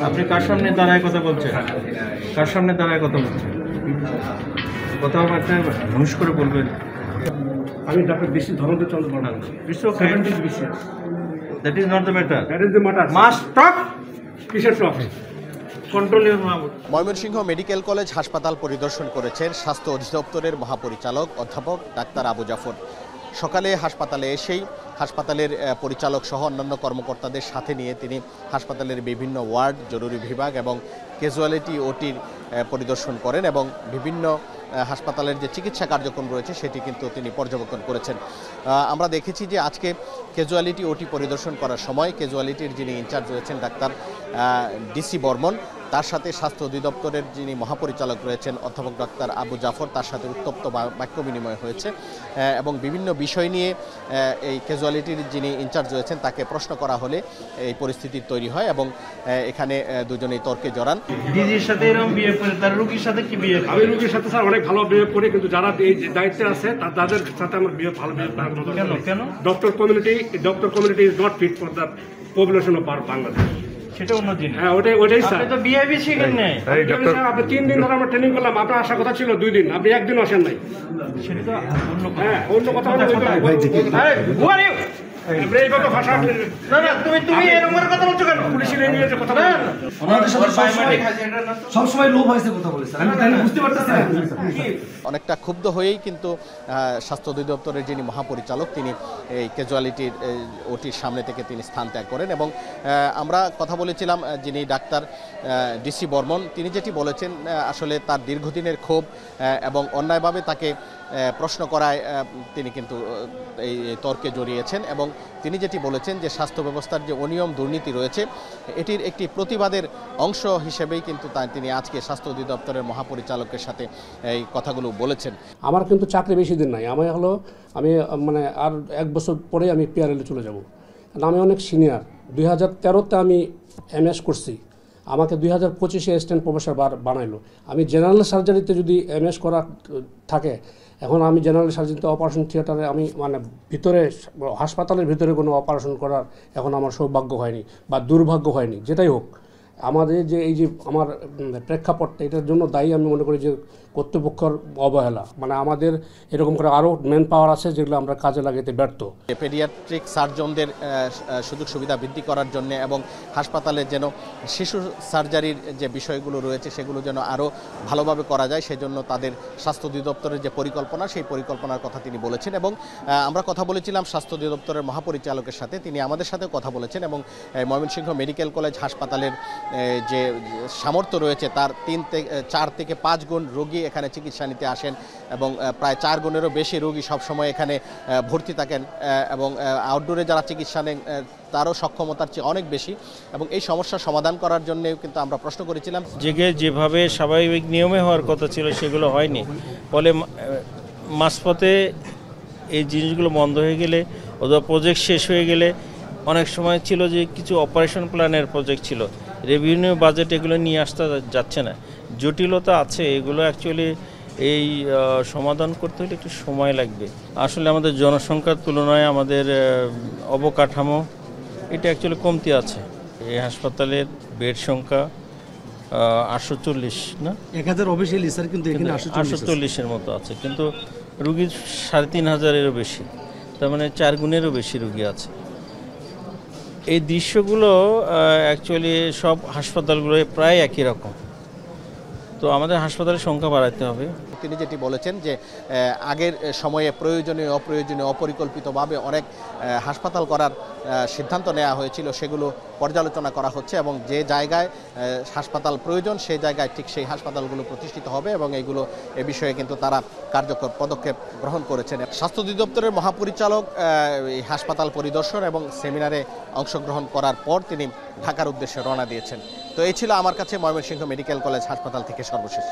আপনি কার সামনে দাঁড়ায় কথা বলছেন? কার সামনে দাঁড়ায় কথা বলছেন? কথা একটা হুঁশ করে বলবেন। আমি doctor DC Dharmendra Chandra Barman. That is not the matter. That is the matter. Must talk. কিসের talk? Control your mouth. Mymensingh medical college হাসপাতাল পরিদর্শন করেছেন স্বাস্থ্য অধিদপ্তরের মহাপরিচালক অধ্যাপক ডাক্তার আবু জাফর। সকালে হাসপাতালে এসেই হাসপাতালের পরিচালক সহ অন্যান্য কর্মকর্তাদের সাথে নিয়ে তিনি হাসপাতালের বিভিন্ন ওয়ার্ড, জরুরি বিভাগ এবং ক্যাজুয়ালিটি ওটির পরিদর্শন করেন এবং বিভিন্ন হাসপাতালের যে চিকিৎসা কার্যক্রম রয়েছে সেটি কিন্তু তিনি পর্যবেক্ষণ করেছেন। আমরা দেখেছি যে আজকে ক্যাজুয়ালিটি ওটি পরিদর্শন করার সময় ক্যাজুয়ালিটির যিনি ইনচার্জ রয়েছেন ডাক্তার ডিসি বর্মন, তার সাথে স্বাস্থ্য অধিদপ্তরের যিনি মহাপরিচালক রয়েছেন অধ্যাপক ডাক্তার আবু জাফর, তার সাথে উত্তপ্ত বাক্য বিনিময় হয়েছে এবং বিভিন্ন বিষয় নিয়ে এই ক্যাজুয়ালিটির যিনি ইনচার্জ রয়েছেন তাকে প্রশ্ন করা হলে এই পরিস্থিতি তৈরি হয় এবং এখানে দুজনেই তর্কে জড়ান। ডিজির সাথে এরকম বিহেভ করে, তার রোগীর সাথে কি বিহেভ? আমি রোগীর সাথে স্যার অনেক ভালো বিহেভ করি, কিন্তু যারা এই দায়িত্বে আছে তাদের সাথে আমার ভালো বিহেভ কেন? Doctor community is not fit for the population of Bangladesh. সেটা অন্য জিনিস। হ্যাঁ, ওটাই স্যার। আপনি তো বিহেভই শিখেন নাই। আপনি 3 দিন ধরে আমরা ট্রেনিং করলাম, আপনার আসার কথা ছিল 2 দিন, আপনি একদিন আসেন নাই। সেটা তো অন্য কথা। হ্যাঁ, অন্য কথা হলো আরে who are you? এইভাবে ভাষা না তুমি এরকম করে কথা বলছো কেন? পুলিশের ইংরেজি কথা না, বলেন। ওনাদের সাথে সবসময় লোভ হয়েছে কথা বলেছে, আমি তাই বুঝতে পারতেছি না। অনেকটা ক্ষুব্ধ হয়েই কিন্তু স্বাস্থ্য অধিদপ্তরের যিনি মহাপরিচালক তিনি এই ক্যাজুয়ালিটির ওটির সামনে থেকে তিনি স্থান ত্যাগ করেন এবং আমরা কথা বলেছিলাম যিনি ডাক্তার ডিসি বর্মন, তিনি যেটি বলেছেন আসলে তার দীর্ঘদিনের ক্ষোভ এবং অন্যায়ভাবে তাকে প্রশ্ন করায় তিনি কিন্তু এই তর্কে জড়িয়েছেন এবং তিনি যেটি বলেছেন যে স্বাস্থ্য ব্যবস্থার যে অনিয়ম দুর্নীতি রয়েছে এটির একটি প্রতিবাদের অংশ হিসেবেই কিন্তু তিনি আজকে স্বাস্থ্য অধিদপ্তরের মহাপরিচালকের সাথে এই কথাগুলো বলেছেন। আমার কিন্তু চাকরি বেশি দিন নাই, আমি মানে আর 1 বছর পরে আমি পিআরএলে চলে যাব, কারণ আমি অনেক সিনিয়র। 2013-তে আমি এমএস করছি, আমাকে 2025-এ অ্যাসিস্ট্যান্ট প্রফেসর বানাইলো। আমি জেনারেল সার্জারিতে যদি এমএস করা থাকে, এখন আমি জেনারেল সার্জারিতে অপারেশন থিয়েটারে আমি মানে ভিতরে হাসপাতালের ভিতরে কোনো অপারেশন করার এখন আমার সৌভাগ্য হয়নি বা দুর্ভাগ্য হয়নি, যেটাই হোক। আমাদের যে এই যে আমার প্রেক্ষাপটটা, এটার জন্য দায়ী আমি মনে করি যে কর্তৃপক্ষের অবহেলা। মানে আমাদের এরকম করে আরও ম্যান পাওয়ার আছে যেগুলো আমরা কাজে লাগাতে ব্যর্থ। পেডিয়াট্রিক সার্জনদের সুযোগ সুবিধা বৃদ্ধি করার জন্য এবং হাসপাতালে যেন শিশু সার্জারির যে বিষয়গুলো রয়েছে সেগুলো যেন আরও ভালোভাবে করা যায়, সেজন্য তাদের স্বাস্থ্য অধিদপ্তরের যে পরিকল্পনা সেই পরিকল্পনার কথা তিনি বলেছেন এবং আমরা কথা বলেছিলাম স্বাস্থ্য অধিদপ্তরের মহাপরিচালকের সাথে, তিনি আমাদের সাথে কথা বলেছেন এবং ময়মনসিংহ মেডিকেল কলেজ হাসপাতালের যে সামর্থ্য রয়েছে তার 4 থেকে 5 গুণ রোগী এখানে চিকিৎসা নিতে আসেন এবং প্রায় 4 গুণেরও বেশি রোগী সবসময় এখানে ভর্তি থাকেন এবং আউটডোরে যারা চিকিৎসা নেন তারও সক্ষমতার চেয়ে অনেক বেশি এবং এই সমস্যার সমাধান করার জন্যেও কিন্তু আমরা প্রশ্ন করেছিলাম। যেভাবে স্বাভাবিক নিয়মে হওয়ার কথা ছিল সেগুলো হয়নি, ফলে মাঝপথে এই জিনিসগুলো বন্ধ হয়ে গেলে অথবা প্রজেক্ট শেষ হয়ে গেলে অনেক সময় ছিল যে কিছু অপারেশন প্ল্যানের প্রজেক্ট ছিল, রেভিনিউ বাজেট এগুলো নিয়ে আসতে যাচ্ছে না, জটিলতা আছে। এগুলো অ্যাকচুয়ালি এই সমাধান করতে হলে একটু সময় লাগবে। আসলে আমাদের জনসংখ্যার তুলনায় আমাদের অবকাঠামো এটা অ্যাকচুয়ালি কমতি আছে। এই হাসপাতালের বেড সংখ্যা 840 না 1000 অফিসিয়ালি স্যার, কিন্তু এখানে 840-এর মতো আছে, কিন্তু রুগী 3500-এরও বেশি, তার মানে 4 গুণেরও বেশি রুগী আছে। এই দৃশ্যগুলো অ্যাকচুয়ালি সব হাসপাতালগুলো প্রায় একই রকম, তো আমাদের হাসপাতালের সংখ্যা বাড়াতে হবে। তিনি যেটি বলেছেন যে আগের সময়ে প্রয়োজনীয় অপ্রয়োজনীয় অপরিকল্পিতভাবে অনেক হাসপাতাল করার সিদ্ধান্ত নেওয়া হয়েছিল, সেগুলো পর্যালোচনা করা হচ্ছে এবং যে জায়গায় হাসপাতাল প্রয়োজন সেই জায়গায় ঠিক সেই হাসপাতালগুলো প্রতিষ্ঠিত হবে এবং এগুলো এ বিষয়ে কিন্তু তারা কার্যকর পদক্ষেপ গ্রহণ করেছেন। স্বাস্থ্য অধিদপ্তরের মহাপরিচালক এই হাসপাতাল পরিদর্শন এবং সেমিনারে অংশগ্রহণ করার পর তিনি ঢাকার উদ্দেশ্যে রওনা দিয়েছেন। তো এই ছিল আমার কাছে ময়মনসিংহ মেডিকেল কলেজ হাসপাতাল থেকে সর্বশেষ।